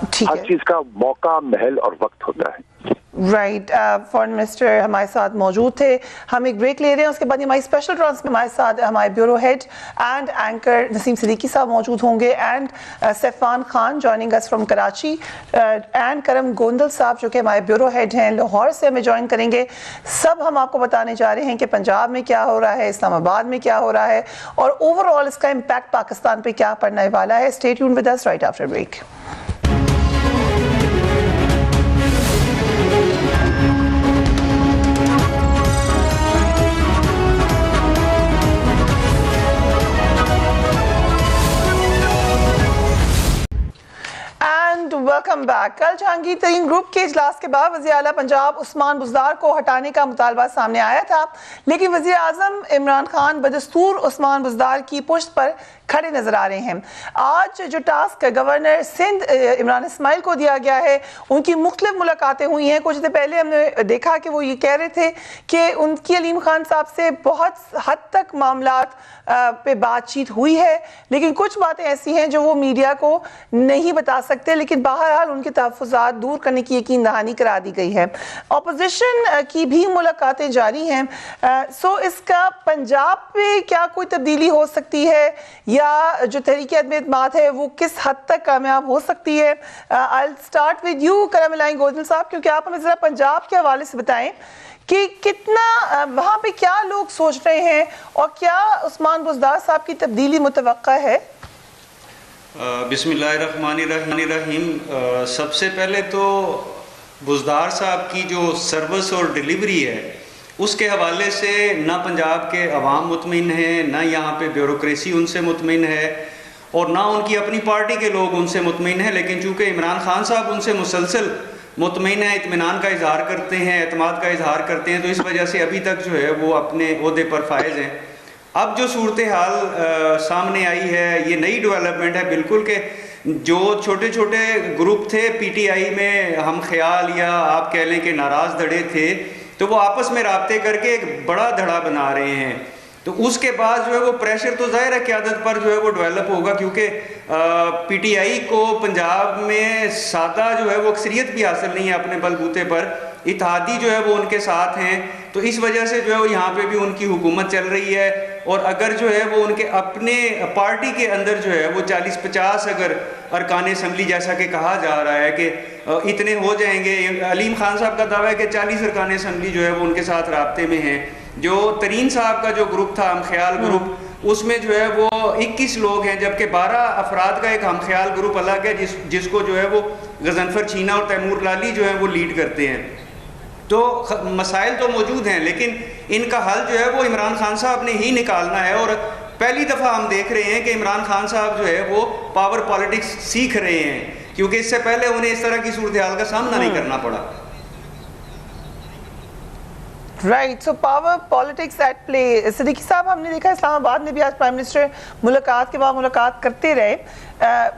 ٹھیک ہر ہے. چیز کا موقع، محل اور وقت ہوتا ہے. رائٹ. فارن منسٹر ہمارے ساتھ موجود تھے. ہم ایک بریک لے رہے ہیں, اس کے بعد ہماری اسپیشل ٹرانس میں ہمارے ساتھ ہمارے bureau head and anchor Naseem Siddiqui sahab موجود ہوں گے, and Saifan Khan joining us from Karachi, and Karam Gondal صاحب جو کہ ہمارے بیورو ہیڈ ہیں لاہور سے ہمیں جوائن کریں گے. سب ہم آپ کو بتانے جا رہے ہیں کہ پنجاب میں کیا ہو رہا ہے, اسلام آباد میں کیا ہو رہا ہے, اور اوور آل اس کا امپیکٹ پاکستان پہ کیا پڑنے والا ہے. Stay tuned with us right after break. Welcome back. کل جہانگیر ترین گروپ کے اجلاس کے بعد وزیر اعلیٰ پنجاب عثمان بزدار کو ہٹانے کا مطالبہ سامنے آیا تھا, لیکن وزیر اعظم عمران خان بدستور عثمان بزدار کی پشت پر کھڑے نظر آ رہے ہیں. آج جو ٹاسک گورنر سندھ عمران اسماعیل کو دیا گیا ہے, ان کی مختلف ملاقاتیں ہوئی ہیں. کچھ دیر پہلے ہم نے دیکھا کہ وہ یہ کہہ رہے تھے کہ ان کی علیم خان صاحب سے بہت حد تک معاملات پہ بات چیت ہوئی ہے, لیکن کچھ باتیں ایسی ہیں جو وہ میڈیا کو نہیں بتا سکتے, لیکن بہرحال ان کے تحفظات دور کرنے کی یقین دہانی کرا دی گئی ہے. اپوزیشن کی بھی ملاقاتیں جاری ہیں. سو اس کا پنجاب پہ کیا کوئی تبدیلی ہو سکتی ہے, یا جو تحریک عدم اعتماد ہے وہ کس حد تک کامیاب ہو سکتی ہے؟ I'll start with you کرم الہی گوندل صاحب, کیونکہ آپ ہمیں ذرا پنجاب کے حوالے سے بتائیں کہ کتنا وہاں پہ کیا لوگ سوچ رہے ہیں, اور کیا عثمان بزدار صاحب کی تبدیلی متوقع ہے؟ بسم اللہ الرحمن الرحیم. سب سے پہلے تو بزدار صاحب کی جو سروس اور ڈیلیوری ہے اس کے حوالے سے نہ پنجاب کے عوام مطمئن ہیں, نہ یہاں پہ بیوروکریسی ان سے مطمئن ہے, اور نہ ان کی اپنی پارٹی کے لوگ ان سے مطمئن ہیں. لیکن چونکہ عمران خان صاحب ان سے مسلسل مطمئن ہیں, اطمینان کا اظہار کرتے ہیں, اعتماد کا اظہار کرتے ہیں, تو اس وجہ سے ابھی تک جو ہے وہ اپنے عہدے پر فائز ہیں. اب جو صورتحال سامنے آئی ہے یہ نئی ڈیولپمنٹ ہے بالکل, کہ جو چھوٹے چھوٹے گروپ تھے پی ٹی آئی میں, ہم خیال یا آپ کہہ لیں کہ ناراض دھڑے تھے, تو وہ آپس میں رابطے کر کے ایک بڑا دھڑا بنا رہے ہیں. تو اس کے بعد جو ہے وہ پریشر تو ظاہر ہے قیادت پر جو ہے وہ ڈیولپ ہوگا, کیونکہ پی ٹی آئی کو پنجاب میں سادہ جو ہے وہ اکثریت بھی حاصل نہیں ہے اپنے بل بوتے پر, اتحادی جو ہے وہ ان کے ساتھ ہیں. تو اس وجہ سے جو ہے وہ یہاں پہ بھی ان کی حکومت چل رہی ہے, اور اگر جو ہے وہ ان کے اپنے پارٹی کے اندر جو ہے وہ 40-50 اگر ارکان اسمبلی جیسا کہ کہا جا رہا ہے کہ اتنے ہو جائیں گے, علیم خان صاحب کا دعویٰ ہے کہ 40 ارکان اسمبلی جو ہے وہ ان کے ساتھ رابطے میں ہیں. جو ترین صاحب کا جو گروپ تھا ہم خیال گروپ, اس میں جو ہے وہ 21 لوگ ہیں, جبکہ 12 افراد کا ایک ہم خیال گروپ الگ ہے جس کو جو ہے وہ غضنفر چینا اور تیمور لالی جو ہے وہ لیڈ کرتے ہیں. تو مسائل تو موجود ہیں, لیکن ان کا حل جو ہے وہ عمران خان صاحب نے ہی نکالنا ہے. اور پہلی دفعہ ہم دیکھ رہے ہیں کہ عمران خان صاحب جو ہے وہ پاور پالیٹکس سیکھ رہے ہیں, کیونکہ اس سے پہلے انہیں اس طرح کی صورتحال کا سامنا نہیں کرنا پڑا. Right. So power politics at play. Siddiqui sahab, ہم نے دیکھا اسلام آباد میں بھی آج پرائم منسٹر ملاقات کے بعد ملاقات کرتے رہے,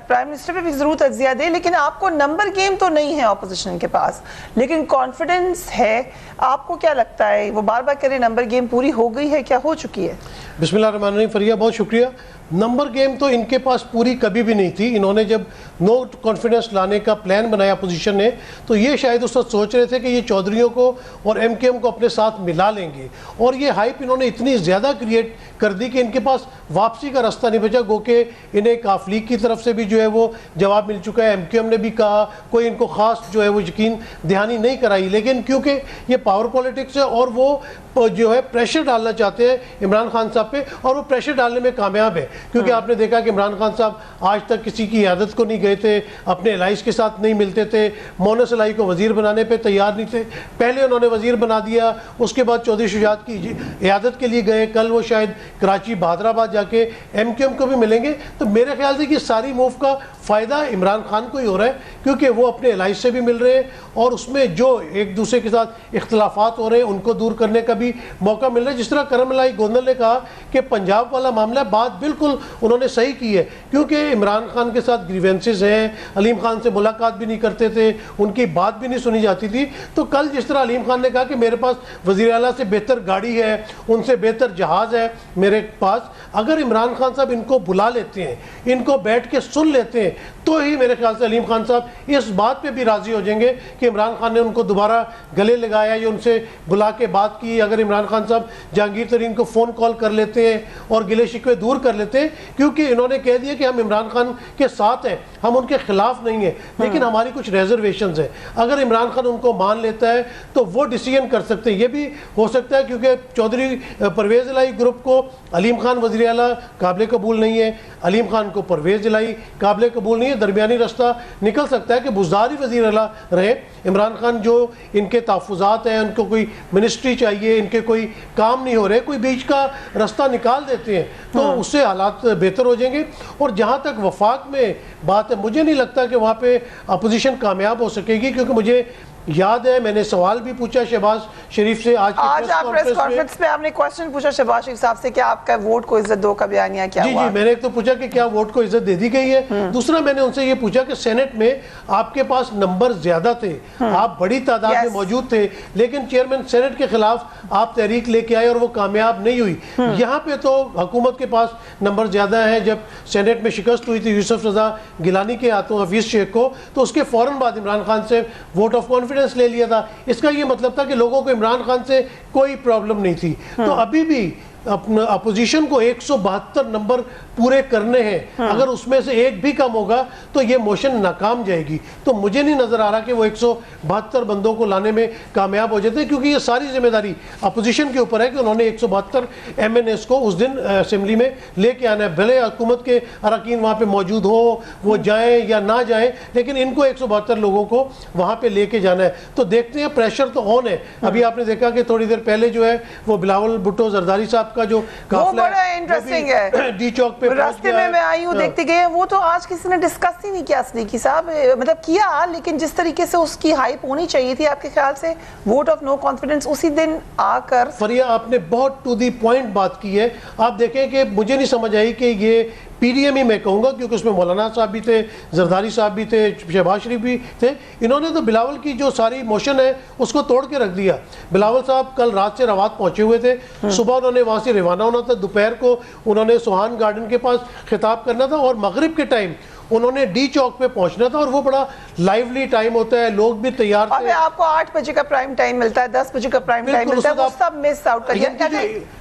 پرائم منسٹر پہ بھی ضرور تجزیہ دے, لیکن آپ کو نمبر گیم تو نہیں ہے اپوزیشن کے پاس, لیکن کانفیڈنس ہے. آپ کو کیا لگتا ہے, وہ بار بار کہہ رہے نمبر گیم پوری ہو گئی ہے, کیا ہو چکی ہے؟ بسم اللہ الرحمن الرحیم. فریہ بہت شکریہ. نمبر گیم تو ان کے پاس پوری کبھی بھی نہیں تھی. انہوں نے جب نو کانفیڈنس لانے کا پلان بنایا اپوزیشن نے, تو یہ شاید اس وقت سوچ رہے تھے کہ یہ چودھریوں کو اور ایم کے ایم کو اپنے ساتھ ملا لیں گے, اور یہ ہائپ انہوں نے اتنی زیادہ کریٹ کر دی کہ ان کے پاس واپسی کا راستہ نہیں بچا. گو کہ انہیں کاف لیگ کی طرف سے بھی جو ہے وہ جواب مل چکا ہے, ایم کیو ایم نے بھی کہا, کوئی ان کو خاص جو ہے وہ یقین دہانی نہیں کرائی. لیکن کیونکہ یہ پاور پالیٹکس ہے اور وہ جو ہے پریشر ڈالنا چاہتے ہیں عمران خان صاحب پہ, اور وہ پریشر ڈالنے میں کامیاب ہے. کیونکہ آپ نے دیکھا کہ عمران خان صاحب آج تک کسی کی عیادت کو نہیں گئے تھے, اپنے الائز کے ساتھ نہیں ملتے تھے, مونس الہی کو وزیر بنانے پہ تیار نہیں تھے. پہلے انہوں نے وزیر بنا دیا, اس کے بعد چودھری شجاعت کی عیادت کے لیے گئے. کل وہ شاید کراچی بہادر آباد جا کے ایم کیو ایم کو بھی ملیں گے. تو میرے خیال سے کہ ساری موو کا فائدہ عمران خان کو ہی ہو رہا ہے, کیونکہ وہ اپنے الائز سے بھی مل رہے ہیں, اور اس میں جو ایک دوسرے کے ساتھ اختلافات ہو رہے ہیں ان کو دور کرنے کا بھی موقع مل رہا ہے. جس طرح کرم الہی گوندل نے کہا کہ پنجاب والا معاملہ, بات بالکل انہوں نے صحیح کی ہے, کیونکہ عمران خان کے ساتھ گریوینسز ہیں, علیم خان سے ملاقات بھی نہیں کرتے تھے, ان کی بات بھی نہیں سنی جاتی تھی. تو کل جس طرح علیم خان نے کہا کہ میرے پاس وزیر اعلیٰ سے بہتر گاڑی ہے, ان سے بہتر جہاز ہے میرے پاس, اگر عمران خان صاحب ان کو بلا لیتے ہیں, ان کو بیٹھ کے سن لیتے ہیں, تو ہی میرے خیال سے علیم خان صاحب اس بات پہ بھی راضی ہو جائیں گے کہ عمران خان نے ان کو دوبارہ گلے لگایا یا ان سے بلا کے بات کی. اگر عمران خان صاحب جہانگیر ترین کو فون کال کر لیتے ہیں اور گلے شکوے دور کر لیتے ہیں, کیونکہ انہوں نے کہہ دیا کہ ہم عمران خان کے ساتھ ہیں, ہم ان کے خلاف نہیں ہیں, لیکن ہماری کچھ ریزرویشنز ہیں. اگر عمران خان ان کو مان لیتا ہے تو وہ ڈیسیژن کر سکتے ہیں. یہ بھی ہو سکتا ہے کیونکہ چودھری پرویز الہی گروپ کو علیم خان وزیر اعلیٰ قابل قبول نہیں ہے, علیم خان کو پرویز الہی قابل قبول نہیں ہے. درمیانی رستہ نکل سکتا ہے کہ بزدار ہی وزیر اعلیٰ رہے. عمران خان جو ان کے تحفظات ہیں, ان کو کوئی منسٹری چاہیے, ان کے کوئی کام نہیں ہو رہے, کوئی بیچ کا رستہ نکال دیتے ہیں تو اس سے حالات بہتر ہو جائیں گے. اور جہاں تک وفاق میں بات ہے, مجھے نہیں لگتا کہ وہاں پہ اپوزیشن کامیاب ہو سکے گی, کیونکہ مجھے یاد ہے میں نے سوال بھی پوچھا شہباز شریف سے آج آپ پریس کانفرنس میں آپ نے کوسچن پوچھا شہباز شریف صاحب سے کہ آپ کا ووٹ کو عزت دو کا بیانیہ کیا ہوا. جی میں نے ایک تو پوچھا کہ کیا ووٹ کو عزت دے دی گئی ہے. دوسرا میں نے ان سے یہ پوچھا کہ سینٹ میں آپ کے پاس نمبر زیادہ تھے, آپ بڑی تعداد میں موجود تھے, لیکن چیئرمین سینٹ کے خلاف آپ تحریک لے کے آئے اور وہ کامیاب نہیں ہوئی. یہاں پہ تو حکومت کے پاس نمبر زیادہ ہیں. جب سینٹ میں شکست ہوئی تھی یوسف رضا گیلانی کے ہاتھوں حفیظ شیخ کو, تو اس کے فوراً بعد عمران خان سے ووٹ آف کانفیڈنس لے لیا تھا. اس کا یہ مطلب تھا کہ لوگوں کو عمران خان سے کوئی پرابلم نہیں تھی. تو ابھی بھی اپنا اپوزیشن کو 172 نمبر پورے کرنے ہیں, اگر اس میں سے ایک بھی کم ہوگا تو یہ موشن ناکام جائے گی. تو مجھے نہیں نظر آ رہا کہ وہ 172 بندوں کو لانے میں کامیاب ہو جاتے ہیں, کیونکہ یہ ساری ذمہ داری اپوزیشن کے اوپر ہے کہ انہوں نے 172 ایم این ایس کو اس دن اسمبلی میں لے کے آنا ہے. بھلے حکومت کے اراکین وہاں پہ موجود ہوں, وہ جائیں یا نہ جائیں, لیکن ان کو 172 لوگوں کو وہاں پہ لے کے جانا ہے. تو دیکھتے ہیں, پریشر تو آن ہے. ابھی آپ نے دیکھا کہ تھوڑی دیر پہلے جو ہے وہ بلاول بھٹو زرداری صاحب کا جو قافلہ بڑا انٹرسٹنگ ہے, ڈی چوک پہ راستے میں آئی ہوں دیکھتے گئے, وہ تو آج کسی نے ڈسکس ہی نہیں کیا صدیقی صاحب, مطلب کیا لیکن جس طریقے سے اس کی ہائپ ہونی چاہیے تھی آپ کے خیال سے ووٹ آف نو کانفیڈنس اسی دن آ کر. فریہ آپ نے بہت ٹو دی پوائنٹ بات کی ہے. آپ دیکھیں کہ مجھے نہیں سمجھ آئی کہ یہ پی ڈی ایم ہی میں کہوں گا, کیونکہ اس میں مولانا صاحب بھی تھے, زرداری صاحب بھی تھے, شہباز شریف بھی تھے. انہوں نے تو بلاول کی جو ساری موشن ہے اس کو توڑ کے رکھ دیا. بلاول صاحب کل رات سے روات پہنچے ہوئے تھے, صبح انہوں نے وہاں سے روانہ ہونا تھا, دوپہر کو انہوں نے سوہان گارڈن کے پاس خطاب کرنا تھا, اور مغرب کے ٹائم انہوں نے ڈی چوک پہ پہنچنا تھا, اور وہ بڑا لائیولی ٹائم ہوتا ہے, لوگ بھی تیار تھے. ابھی آپ کو 8 بجے کا پرائم ٹائم ملتا ہے, 10 بجے کا پرائم ٹائم ملتا ہے, وہ سب مس آؤٹ کر دیا.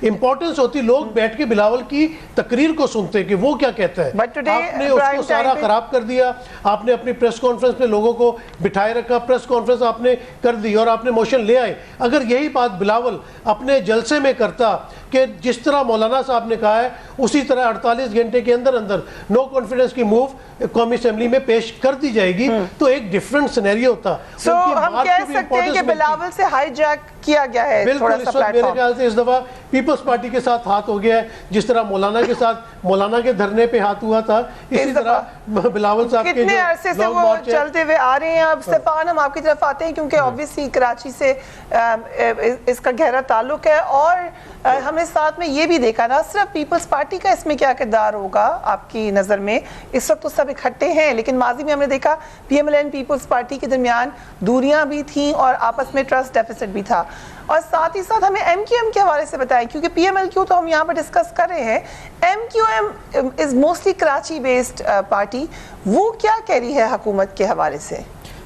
امپورٹنس ہوتی, لوگ بیٹھ کے بلاول کی تقریر کو سنتے کہ وہ کیا کہتا ہے. آپ نے اس کو سارا خراب کر دیا. آپ نے اپنی پریس کانفرنس میں لوگوں کو بٹھائے رکھا, پریس کانفرنس آپ نے کر دی اور آپ نے موشن لے آئے. اگر یہی بات بلاول اپنے جلسے میں کرتا کہ جس طرح مولانا صاحب نے کہا ہے اسی طرح 48 گھنٹے کے اندر اندر نو کانفیڈنس کی موو قومی اسمبلی میں پیش کر دی جائے گی, تو ایک ڈیفرنٹ سینیریو ہوتا. سو ہم کہہ سکتے ہیں کہ بلاول سے ہائی جیک کیا گیا ہے تھوڑا سا پلیٹ فارم. میرے خیال سے اس دفعہ پیپلز پارٹی کے ساتھ ہاتھ ہو گیا ہے, جس طرح مولانا کے ساتھ مولانا کے دھرنے پہ ہاتھ ہوا تھا, اسی طرح بلاول صاحب کے کتنے عرصے سے وہ چلتے ہوئے آ رہے ہیں. اب سفان ہم آپ کی طرف آتے ہیں کیونکہ obviously کراچی سے اس کا گہرا تعلق ہے, اور ہم نے ساتھ میں یہ بھی دیکھا نا صرف پیپلز پارٹی کا اس میں کیا کردار ہوگا آپ کی نظر میں. اس وقت تو سب اکٹھے ہیں, لیکن ماضی میں ہم نے دیکھا P M L N Peoples Party کے درمیان دوریاں بھی تھیں اور آپس میں ٹرسٹ ڈیفیسٹ بھی تھا. اور ساتھ ہی ساتھ ہمیں ایم کیو ایم کے حوالے سے بتائیں, کیونکہ پی ایم ایل کیو تو ہم یہاں پر ڈسکس کر رہے ہیں, M Q M is mostly Karachi based party, وہ کیا کہہ رہی ہے حکومت کے حوالے سے؟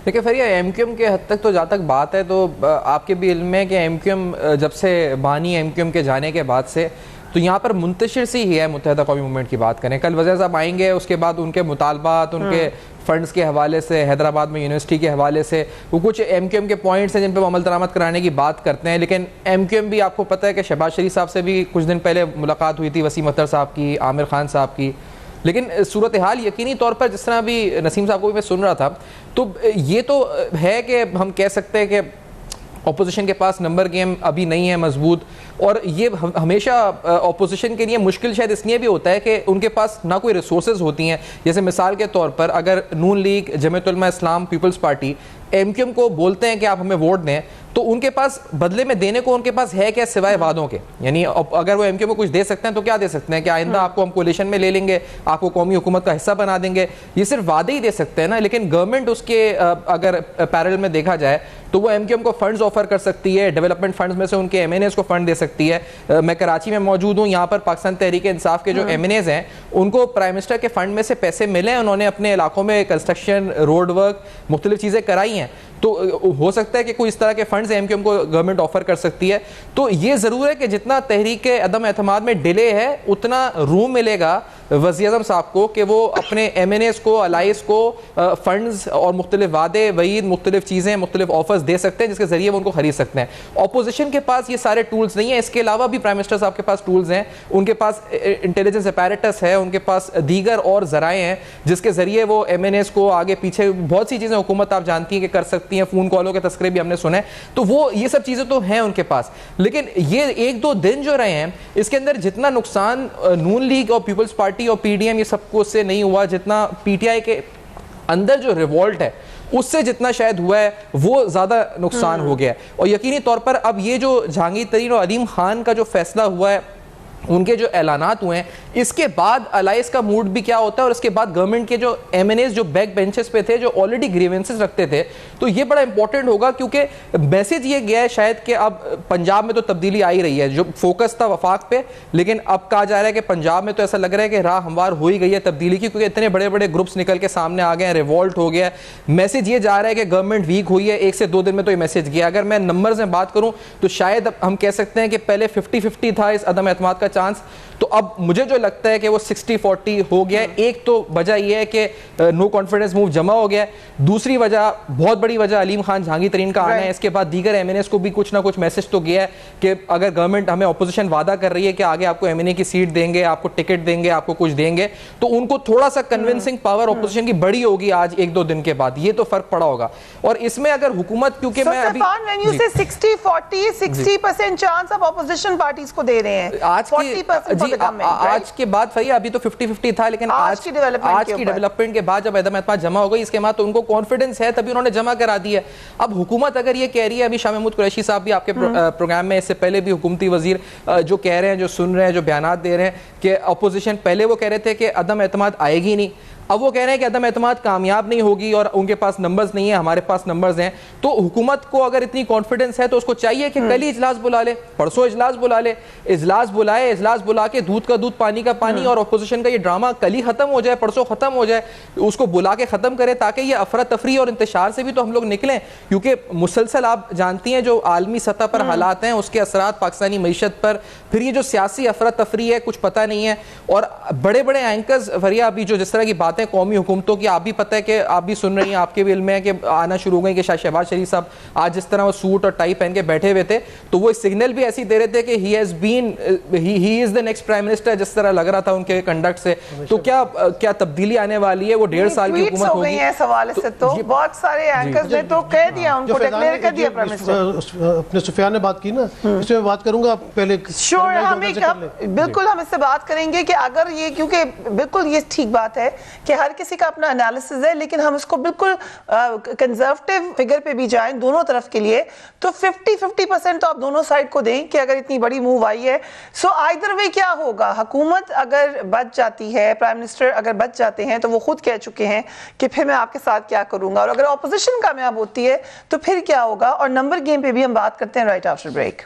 دیکھیں فریہ, ایم کیو ایم کے حد تک تو جہاں تک بات ہے تو آپ کے بھی علم میں کہ ایم کیو ایم جب سے بانی ایم کیو ایم کے جانے کے بعد سے تو یہاں پر منتشر سی ہی ہے متحدہ قومی موومنٹ کی بات کریں. کل وزیر صاحب آئیں گے, اس کے بعد ان کے مطالبات, ان کے فنڈز کے حوالے سے, حیدرآباد میں یونیورسٹی کے حوالے سے وہ کچھ ایم کیو ایم کے پوائنٹس ہیں جن پہ وہ عمل درآمد کرانے کی بات کرتے ہیں. لیکن ایم کیو ایم بھی آپ کو پتہ ہے کہ شہباز شریف صاحب سے بھی کچھ دن پہلے ملاقات ہوئی تھی, وسیم اختر صاحب کی, عامر خان صاحب کی. لیکن صورتحال یقینی طور پر جس طرح بھی نسیم صاحب کو بھی میں سن رہا تھا, تو یہ تو ہے کہ ہم کہہ سکتے ہیں کہ اپوزیشن کے پاس نمبر گیم ابھی نہیں ہے مضبوط, اور یہ ہمیشہ اپوزیشن کے لیے مشکل شاید اس لیے بھی ہوتا ہے کہ ان کے پاس نہ کوئی ریسورسز ہوتی ہیں. جیسے مثال کے طور پر اگر نون league, Jamiat Ulema Islam, peoples party M Q M کو بولتے ہیں کہ آپ ہمیں ووٹ دیں, تو ان کے پاس بدلے میں دینے کو ان کے پاس ہے کیا سوائے وعدوں کے. یعنی اگر وہ ایم کیو ایم کو کچھ دے سکتے ہیں تو کیا دے سکتے ہیں, کہ آئندہ آپ کو ہم کولیشن میں لے لیں گے, آپ کو قومی حکومت کا حصہ بنا دیں گے, یہ صرف وعدے ہی دے سکتے ہیں نا. لیکن گورنمنٹ اس کے اگر پیرل میں دیکھا جائے تو وہ ایم کیو ایم کو فنڈز آفر کر سکتی ہے, ڈیولپمنٹ فنڈز میں سے ان کے ایم این ایز کو فنڈ دے سکتی ہے. میں کراچی میں موجود ہوں, یہاں پر پاکستان تحریک انصاف کے جو ایم این ایز ہیں ان کو پرائم منسٹر کے فنڈ میں سے پیسے ملے, انہوں نے اپنے علاقوں میں کنسٹرکشن, روڈ ورک, مختلف چیزیں کرائی ہیں. تو ہو سکتا ہے کہ کوئی اس طرح کے فنڈز ایم کیو ایم کو گورنمنٹ آفر کر سکتی ہے. تو یہ ضرور ہے کہ جتنا تحریک عدم اعتماد میں ڈیلے ہے اتنا روم ملے گا وزیر اعظم صاحب کو کہ وہ اپنے ایم این ایز کو, الائز کو فنڈز اور مختلف وعدے وعید, مختلف چیزیں, مختلف آفرز دے سکتے ہیں جس کے ذریعے وہ ان کو خرید سکتے ہیں. اپوزیشن کے پاس یہ سارے ٹولز نہیں ہیں, اس کے علاوہ بھی پرائم منسٹر صاحب کے پاس ٹولز ہیں, ان کے پاس انٹیلیجنس اپیریٹس ہے, ان کے پاس دیگر اور ذرائع ہیں جس کے ذریعے وہ ایم این ایز کو آگے پیچھے بہت سی چیزیں حکومت آپ جانتی ہیں کہ کر سکتی ہیں, فون کالوں کے تذکرے بھی ہم نے سنے, تو وہ یہ سب چیزیں تو ہیں ان کے پاس. لیکن یہ ایک دو دن جو رہے ہیں اس کے اندر جتنا نقصان نون لیگ اور پیپلز پارٹی اور پی ڈی ایم یہ سب کو سے نہیں ہوا, جتنا پی ٹی آئی کے اندر جو ریوولٹ ہے اس سے جتنا شاید ہوا ہے وہ زیادہ نقصان ہو گیا ہے. اور یقینی طور پر اب یہ جو جہانگیر ترین اور علیم خان کا جو فیصلہ ہوا ہے, ان کے جو اعلانات ہوئے ہیں, اس کے بعد الائز کا موڈ بھی کیا ہوتا ہے, اور اس کے بعد گورنمنٹ کے جو ایم این ایز جو بیک بینچز پہ تھے, جو آلریڈی گریونسز رکھتے تھے, تو یہ بڑا امپورٹنٹ ہوگا کیونکہ میسج یہ گیا ہے شاید کہ اب پنجاب میں تو تبدیلی آ ہی رہی ہے. جو فوکس تھا وفاق پہ, لیکن اب کہا جا رہا ہے کہ پنجاب میں تو ایسا لگ رہا ہے کہ راہ ہموار ہو ہی گئی ہے تبدیلی کی, کیونکہ اتنے بڑے بڑے گروپس نکل کے سامنے آ گئے ہیں, ریوولٹ ہو گیا ہے. میسج یہ جا رہا ہے کہ گورنمنٹ ویک ہوئی ہے, 1 سے 2 دن میں تو یہ میسج گیا. اگر میں نمبرز میں بات کروں تو شاید ہم کہہ سکتے ہیں کہ پہلے 50-50 تھا اس عدم اعتماد کا چانس, تو اب مجھے جو لگتا ہے کہ وہ 60-40 ہو گیا ہے. ایک تو وجہ یہ ہے کہ نو کانفیڈنس موو جمع ہو گیا ہے, دوسری وجہ, بہت بڑی وجہ علیم خان جہانگیر ترین کا آنا ہے. اس کے بعد دیگر ایم این ایز کو بھی کچھ نہ کچھ میسج تو گیا ہے کہ اگر گورنمنٹ, ہمیں اپوزیشن وعدہ کر رہی ہے کہ آگے آپ کو ایم این اے کی سیٹ دیں گے, آپ کو ٹکٹ دیں گے, آپ کو کچھ دیں گے, تو ان کو تھوڑا سا کنونسنگ پاور اپوزیشن کی بڑی ہوگی آج 1-2 دن کے بعد, یہ تو فرق پڑا ہوگا. اور اس میں اگر حکومت, کیونکہ میں ابھی 60% چانس اب اپوزیشن پارٹیز کو دے رہے ہیں, آج کے بعد فہی ابھی تو 50-50 تھا, لیکن آج کی ڈیولپمنٹ کے بعد جب عدم اعتماد جمع ہو گئی, اس کے بعد تو ان کو کانفیڈنس ہے, تبھی انہوں نے جمع کرا دی ہے. اب حکومت اگر یہ کہہ رہی ہے, ابھی شاہ محمود قریشی صاحب بھی آپ کے پروگرام میں اس سے پہلے بھی حکومتی وزیر جو کہہ رہے ہیں, جو سن رہے ہیں, جو بیانات دے رہے ہیں کہ اپوزیشن, پہلے وہ کہہ رہے تھے کہ عدم اعتماد آئے گی نہیں, اب وہ کہہ رہے ہیں کہ عدم اعتماد کامیاب نہیں ہوگی اور ان کے پاس نمبرز نہیں ہیں, ہمارے پاس نمبرز ہیں. تو حکومت کو اگر اتنی کانفیڈنس ہے تو اس کو چاہیے کہ کل ہی اجلاس بلا لے, پرسوں اجلاس بلا لے, اجلاس بلائے, اجلاس بلا کے دودھ کا دودھ پانی کا پانی, اور اپوزیشن کا یہ ڈرامہ کل ہی ختم ہو جائے, پرسوں ختم ہو جائے, اس کو بلا کے ختم کرے تاکہ یہ افراتفری اور انتشار سے بھی تو ہم لوگ نکلیں. کیونکہ مسلسل آپ جانتی ہیں جو عالمی سطح پر حالات ہیں, اس کے اثرات پاکستانی معیشت پر, پھر یہ جو سیاسی افراتفری ہے, کچھ پتہ نہیں ہے. اور بڑے بڑے اینکرز فریا ابھی جو جس طرح کی باتیں قومی حکومتوں کی, آپ بھی پتہ ہے کہ آپ بھی سن رہی ہیں, آپ کے بھی علم ہے کہ آنا شروع ہو گئی کہ شہباز شریف صاحب آج جس طرح وہ سوٹ اور ٹائی پہن کے بیٹھے ہوئے تھے, تو وہ سگنل بھی ایسی دے رہے تھے کہ ہی از دا نیکسٹ پرائم منسٹر, جس طرح لگ رہا تھا ان کے کنڈکٹ سے. تو کیا تبدیلی آنے والی ہے, وہ 1.5 سال کی حکومت ہوگی. اس حوالے سے تو بہت سارے اینکرز نے تو کہہ دیا, ان کو ڈکلیئر کر دیا پرائم منسٹر. اپنے سفیان نے بات کی نا, اس میں بات کروں گا پہلے. شور, بالکل ہم اس سے بات کریں گے کہ اگر یہ, کیونکہ بالکل یہ ٹھیک بات ہے کہ ہر کسی کا اپنا انالیسز ہے, لیکن ہم اس کو بالکل کنزرویٹو فگر پہ بھی جائیں دونوں طرف کے لیے, تو 50% تو آپ دونوں سائڈ کو دیں کہ اگر اتنی بڑی موو آئی ہے. سو آئیدر وے کیا ہوگا, حکومت اگر بچ جاتی ہے, پرائم منسٹر اگر بچ جاتے ہیں, تو وہ خود کہہ چکے ہیں کہ پھر میں آپ کے ساتھ کیا کروں گا, اور اگر اپوزیشن کامیاب ہوتی ہے تو پھر کیا ہوگا. اور نمبر گیم پہ بھی ہم بات کرتے ہیں رائٹ آفٹر بریک.